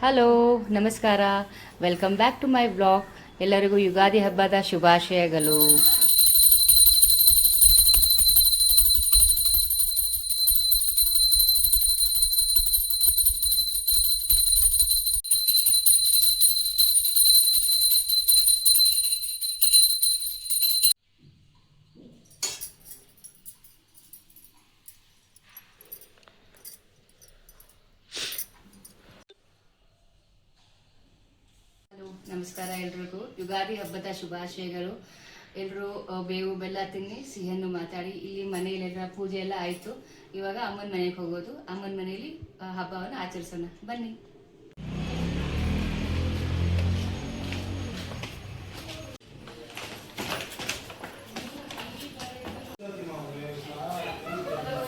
Hello, ನಮಸ್ಕಾರ. Welcome back to my blog. ಎಲ್ಲರಿಗೂ ಯುಗಾದಿ ಹಬ್ಬದ ಶುಭಾಶಯಗಳು. ನಮಸ್ಕಾರ ಎಲ್ರಿಗೂ. ಯುಗಾದಿ ಹಬ್ಬದ ಶುಭಾಶಯಗಳು. ಎಲ್ಲರೂ ಬೇವು ಬೆಲ್ಲ ತಿನ್ನಿ, ಸಿಹಿಯನ್ನು ಮಾತಾಡಿ. ಇಲ್ಲಿ ಮನೆಯಲ್ಲೆಲ್ಲ ಪೂಜೆ ಎಲ್ಲ ಆಯಿತು. ಇವಾಗ ಅಮ್ಮನ ಮನೆಗೆ ಹೋಗೋದು. ಅಮ್ಮನ ಮನೆಯಲ್ಲಿ ಹಬ್ಬವನ್ನು ಆಚರಿಸೋಣ, ಬನ್ನಿ.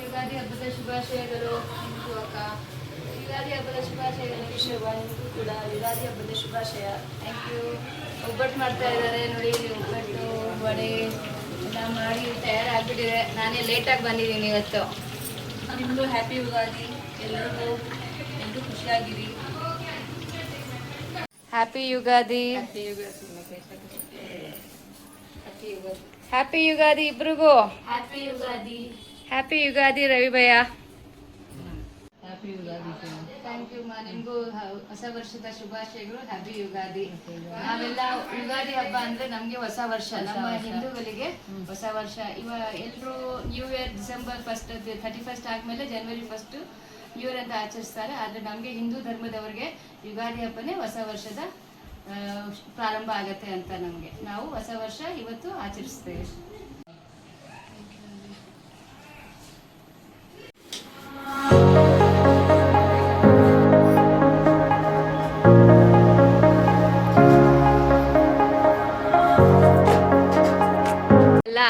ಯುಗಾದಿ ಹಬ್ಬದ ಶುಭಾಶಯಗಳು ಅಕ್ಕ. ಯುಗಾದಿ ಹಬ್ಬದ ಶುಭಾಶಯಗಳು ವಿಷಯವಾಗೂ ಕೂಡ ಯುಗಾದಿ ಹಬ್ಬದ ಶುಭಾಶಯ. Thank you. ಒಬ್ಬಟ್ಟು ಮಾಡ್ತಾ ಇದ್ದಾರೆ ನೋಡಿ. ಒಬ್ಬಟ್ಟು ವಡೆ ಎಲ್ಲ ಮಾಡಿ ತಯಾರಾಗ್ಬಿಟ್ಟಿದೆ. ನಾನೇ ಲೇಟಾಗಿ ಬಂದಿದ್ದೀನಿ ಇವತ್ತು. ನಿಮಗೂ ಹ್ಯಾಪಿ ಯುಗಾದಿ. ಎಲ್ಲರಿಗೂ ಖುಷಿಯಾಗಿರಿ. ಹ್ಯಾಪಿ ಯುಗಾದಿ. ಹ್ಯಾಪಿ ಯುಗಾದಿ ಇಬ್ರಿಗೂ. ಹ್ಯಾಪಿ ಯುಗಾದಿ. ಹ್ಯಾಪಿ ಯುಗಾದಿ ರವಿ ಭಯ್ಯ. ಹ್ಯಾಪಿ ಯುಗಾದಿ. ಥ್ಯಾಂಕ್ ಯು ಮಾ. ನಿಮಗೂ ಹೊಸ ವರ್ಷದ ಶುಭಾಶಯಗಳು. ಹ್ಯಾಪಿ ಯುಗಾದಿ. ನಾವೆಲ್ಲ ಯುಗಾದಿ ಹಬ್ಬ ಅಂದ್ರೆ ನಮ್ಗೆ ಹೊಸ ವರ್ಷ. ನಮ್ಮ ಹಿಂದೂಗಳಿಗೆ ಹೊಸ ವರ್ಷ. ಎಲ್ಲರೂ ನ್ಯೂ ಇಯರ್ ಡಿಸೆಂಬರ್ 1 31 ಆದ್ಮೇಲೆ ಜನವರಿ 1 ನ್ಯೂ ಇಯರ್ ಅಂತ ಆಚರಿಸ್ತಾರೆ. ಆದ್ರೆ ನಮ್ಗೆ ಹಿಂದೂ ಧರ್ಮದವರಿಗೆ ಯುಗಾದಿ ಹಬ್ಬನೇ ಹೊಸ ವರ್ಷದ ಪ್ರಾರಂಭ ಆಗತ್ತೆ ಅಂತ ನಮ್ಗೆ. ನಾವು ಹೊಸ ವರ್ಷ ಇವತ್ತು ಆಚರಿಸ್ತೇವೆ.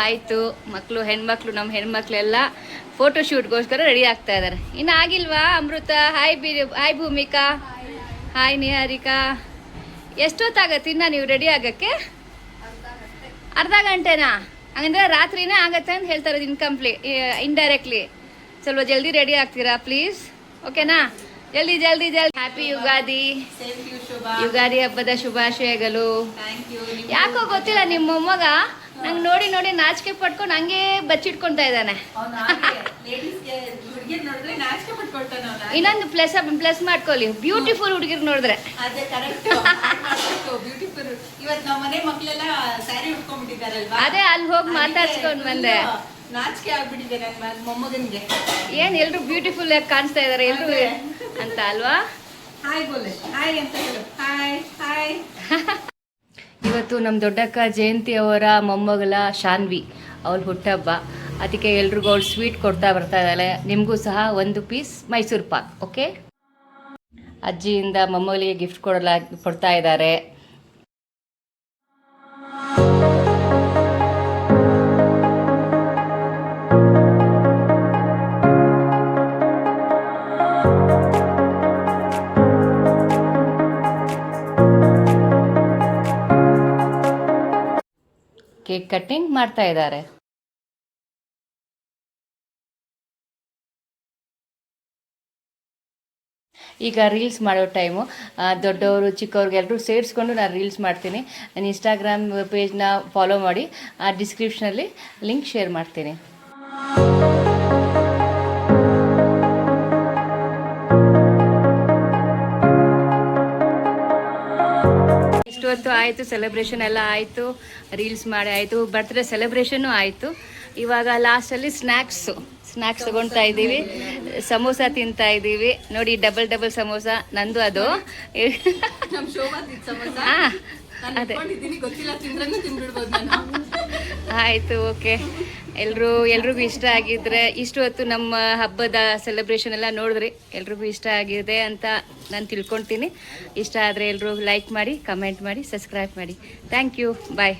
ಆಯಿತು. ಮಕ್ಕಳು ಹೆಣ್ಮಕ್ಳು, ನಮ್ಮ ಹೆಣ್ಮಕ್ಳೆಲ್ಲ ಫೋಟೋ ಶೂಟ್ಗೋಸ್ಕರ ರೆಡಿ ಆಗ್ತಾ ಇದ್ದಾರೆ. ಇನ್ನು ಆಗಿಲ್ವಾ ಅಮೃತ? ಹಾಯ್ ಭೂಮಿಕಾ. ಹಾಯ್ ನಿಹಾರಿಕಾ. ಎಷ್ಟೊತ್ತಾಗತ್ತೆ ಇನ್ನು ನೀವು ರೆಡಿ ಆಗಕ್ಕೆ? ಅರ್ಧ ಗಂಟೆನಾ? ಹಂಗಂದ್ರೆ ರಾತ್ರಿನೇ ಆಗತ್ತೆ ಅಂತ ಹೇಳ್ತಾರೆ ಇಂಡೈರೆಕ್ಟ್ಲಿ. ಸ್ವಲ್ಪ ಜಲ್ದಿ ರೆಡಿ ಆಗ್ತೀರಾ ಪ್ಲೀಸ್? ಓಕೆನಾ? ಜಲ್ದಿ ಜಲ್ದಿ ಜಲ್ದಿ. ಹ್ಯಾಪಿ ಯುಗಾದಿ. ಯುಗಾದಿ ಹಬ್ಬದ ಶುಭಾಶಯಗಳು. ಯಾಕೋ ಗೊತ್ತಿಲ್ಲ, ನಿಮ್ಮ ಮೊಮ್ಮಗ ನಂಗೆ ನೋಡಿ ನೋಡಿ ನಾಚಿಕೆ ಪಟ್ಕೊಂಡು ಹಂಗೆ ಬಚ್ಚಿಟ್ಕೊಂತ ಇದ್ದಾನೆ. ಇನ್ನೊಂದು ಪ್ಲಸ್ ಮಾಡ್ಕೊಳ್ಳಿ, ಬ್ಯೂಟಿಫುಲ್ ಹುಡುಗಿರ್ ನೋಡಿದ್ರೆ. ಅದೇ ಅಲ್ಲಿ ಹೋಗಿ ಮಾತಾಡ್ಸ್ಕೊಂಡ್ ಬಂದೆ. ನಾಚಿಕೆ ಆಗ್ಬಿಟ್ಟಿದೆ ನನ್ನ ಮೊಮ್ಮಗನಿಗೆ. ಏನ್ ಎಲ್ರು ಬ್ಯೂಟಿಫುಲ್ ಆಗಿ ಕಾಣಿಸ್ತಾ ಇದಾರೆ ಎಲ್ರು ಅಂತ ಅಲ್ವಾ? ಇವತ್ತು ನಮ್ಮ ದೊಡ್ಡಕ್ಕ ಜಯಂತಿ ಅವರ ಮೊಮ್ಮಗಳ ಶಾನ್ವಿ ಅವಳ ಹುಟ್ಟಹಬ್ಬ. ಅದಕ್ಕೆ ಎಲ್ರಿಗೂ ಅವಳು ಸ್ವೀಟ್ ಕೊಡ್ತಾ ಬರ್ತಾ ಇದ್ದಾಳೆ. ನಿಮಗೂ ಸಹ 1 ಪೀಸ್ ಮೈಸೂರು ಪಾಕ್. ಓಕೆ. ಅಜ್ಜಿಯಿಂದ ಮೊಮ್ಮಗಳಿಗೆ ಗಿಫ್ಟ್ ಕೊಡ್ತಾ ಇದ್ದಾರೆ. ಕೇಕ್ ಕಟ್ಟಿಂಗ್ ಮಾಡ್ತಾ ಇದ್ದಾರೆ. ಈಗ ರೀಲ್ಸ್ ಮಾಡೋ ಟೈಮು. ದೊಡ್ಡವರು ಚಿಕ್ಕವ್ರಿಗೆಲ್ಲರೂ ಸೇರಿಸ್ಕೊಂಡು ನಾನು ರೀಲ್ಸ್ ಮಾಡ್ತೀನಿ. ನನ್ನ ಇನ್ಸ್ಟಾಗ್ರಾಮ್ ಪೇಜ್ನ ಫಾಲೋ ಮಾಡಿ. ಡಿಸ್ಕ್ರಿಪ್ಷನಲ್ಲಿ ಲಿಂಕ್ ಶೇರ್ ಮಾಡ್ತೀನಿ. ಇಷ್ಟೊತ್ತು ಆಯಿತು, ಸೆಲೆಬ್ರೇಷನ್ ಎಲ್ಲ ಆಯಿತು, ರೀಲ್ಸ್ ಮಾಡಿ ಆಯಿತು, ಬರ್ತ್ಡೇ ಸೆಲೆಬ್ರೇಷನ್ನು ಆಯಿತು. ಇವಾಗ ಲಾಸ್ಟಲ್ಲಿ ಸ್ನ್ಯಾಕ್ಸ್ ತಗೊಳ್ತಾ ಇದ್ದೀವಿ. ಸಮೋಸ ತಿಂತಾ ಇದ್ದೀವಿ ನೋಡಿ. ಡಬಲ್ ಸಮೋಸ ನಂದು. ಅದು ಅದೇ ಆಯಿತು. ಓಕೆ. ಎಲ್ರಿಗೂ ಇಷ್ಟ ಆಗಿದ್ರೆ, ಇಷ್ಟು ಹೊತ್ತು ನಮ್ಮ ಹಬ್ಬದ ಸೆಲೆಬ್ರೇಷನ್ ಎಲ್ಲ ನೋಡಿದ್ರಿ, ಎಲ್ರಿಗೂ ಇಷ್ಟ ಆಗಿದೆ ಅಂತ ನಾನು ತಿಳ್ಕೊತೀನಿ. ಇಷ್ಟ ಆದರೆ ಎಲ್ಲರೂ ಲೈಕ್ ಮಾಡಿ, ಕಮೆಂಟ್ ಮಾಡಿ, ಸಬ್ಸ್ಕ್ರೈಬ್ ಮಾಡಿ. Thank you. ಬಾಯ್.